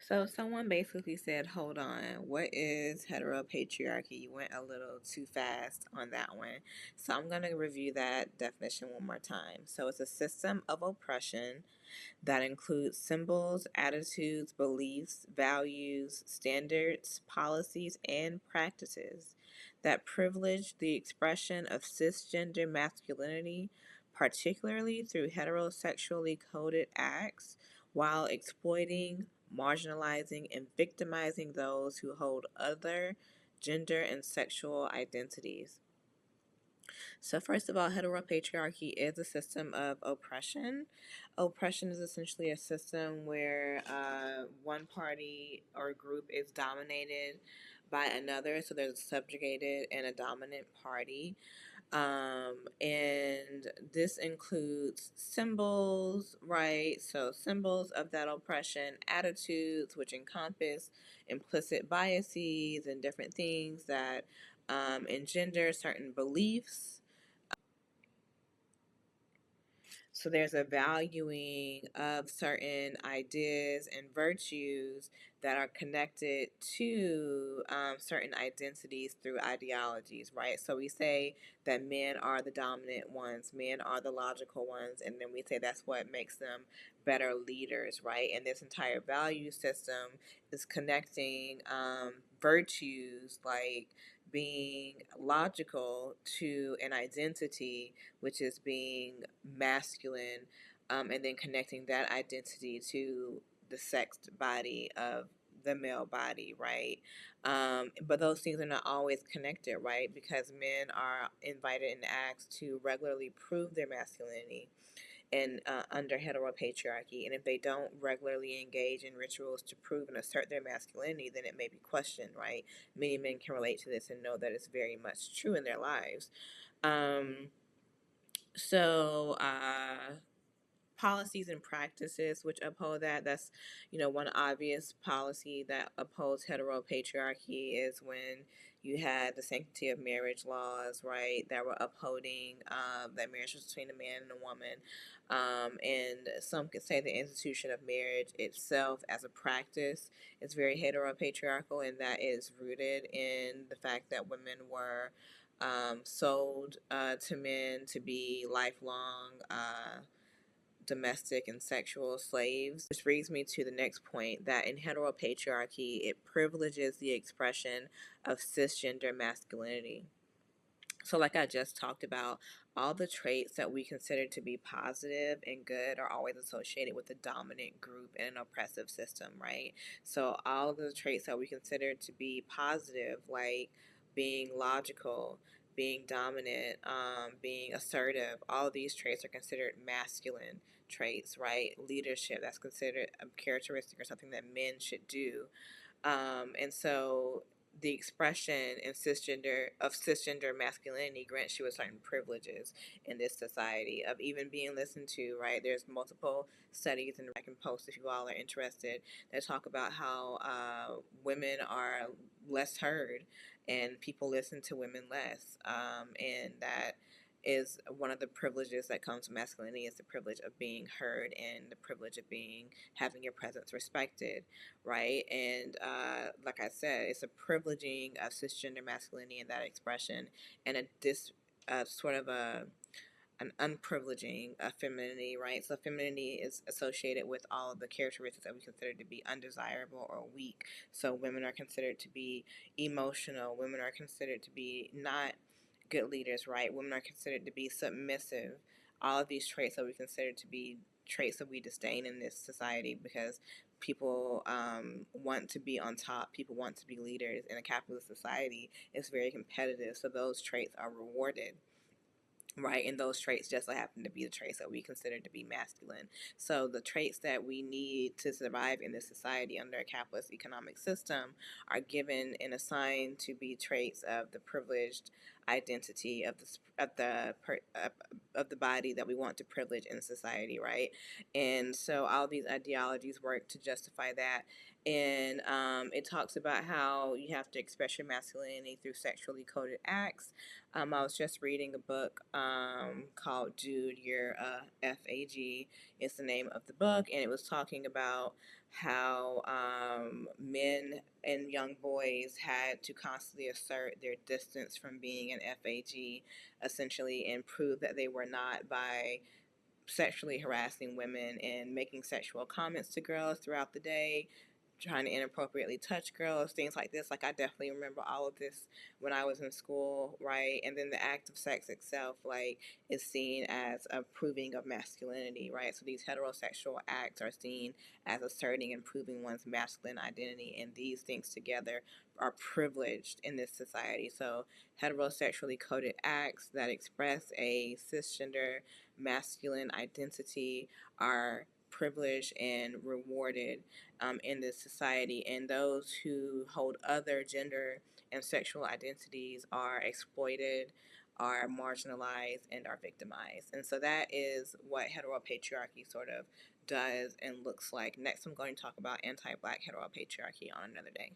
So someone basically said, hold on, what is heteropatriarchy? You went a little too fast on that one. So I'm going to review that definition one more time. So it's a system of oppression that includes symbols, attitudes, beliefs, values, standards, policies, and practices that privilege the expression of cisgender masculinity, particularly through heterosexually coded acts, while exploiting, marginalizing, and victimizing those who hold other gender and sexual identities. So, first of all, heteropatriarchy is a system of oppression. Oppression is essentially a system where one party or group is dominated by another. So, there's a subjugated and a dominant party. And this includes symbols, right? So, symbols of that oppression, attitudes, which encompass implicit biases and different things that engender certain beliefs. So there's a valuing of certain ideas and virtues that are connected to certain identities through ideologies, right? So we say that men are the dominant ones, men are the logical ones, and then we say that's what makes them better leaders, right? And this entire value system is connecting virtues like being logical to an identity, which is being masculine, and then connecting that identity to the sexed body of the male body, right? But those things are not always connected, right? Because men are invited and asked to regularly prove their masculinity and under heteropatriarchy. And if they don't regularly engage in rituals to prove and assert their masculinity, then it may be questioned, right? Many men can relate to this and know that it's very much true in their lives. Um, so, policies and practices which uphold that. That's, one obvious policy that upholds heteropatriarchy is when you had the sanctity of marriage laws, right, that were upholding that marriage was between a man and a woman. And some could say the institution of marriage itself as a practice is very heteropatriarchal, and that is rooted in the fact that women were sold to men to be lifelong domestic and sexual slaves. Which brings me to the next point, that in heteropatriarchy, it privileges the expression of cisgender masculinity. So, like I just talked about, all the traits that we consider to be positive and good are always associated with the dominant group in an oppressive system, right? So, all of the traits that we consider to be positive, like being logical, being dominant, being assertive, all of these traits are considered masculine traits, right? Leadership, that's considered a characteristic or something that men should do. And so the expression in cisgender masculinity grants you a certain privileges in this society of even being listened to, right? There's multiple studies, and I can post if you all are interested, that talk about how women are less heard and people listen to women less, and that is one of the privileges that comes with masculinity, is the privilege of being heard and the privilege of having your presence respected, right? And like I said, it's a privileging of cisgender masculinity and that expression, and sort of an unprivileging of femininity, right? So femininity is associated with all of the characteristics that we consider to be undesirable or weak. So women are considered to be emotional. Women are considered to be not good leaders, right? Women are considered to be submissive. All of these traits that we consider to be traits that we disdain in this society, because people want to be on top. People want to be leaders. In a capitalist society, it's very competitive. So those traits are rewarded, right? And those traits just so happen to be the traits that we consider to be masculine. So the traits that we need to survive in this society under a capitalist economic system are given and assigned to be traits of the privileged identity of the body that we want to privilege in society, right? And so all these ideologies work to justify that. And it talks about how you have to express your masculinity through sexually coded acts. I was just reading a book called Dude, You're FAG is the name of the book, and it was talking about how and young boys had to constantly assert their distance from being an FAG, essentially, and prove that they were not by sexually harassing women and making sexual comments to girls throughout the day, trying to inappropriately touch girls, things like this. Like, I definitely remember all of this when I was in school, right? And then the act of sex itself, like, is seen as a proving of masculinity, right? So these heterosexual acts are seen as asserting and proving one's masculine identity, and these things together are privileged in this society. So heterosexually coded acts that express a cisgender masculine identity are privileged and rewarded in this society, and those who hold other gender and sexual identities are exploited, are marginalized, and are victimized. And so that is what heteropatriarchy sort of does and looks like. Next, I'm going to talk about anti-black heteropatriarchy on another day.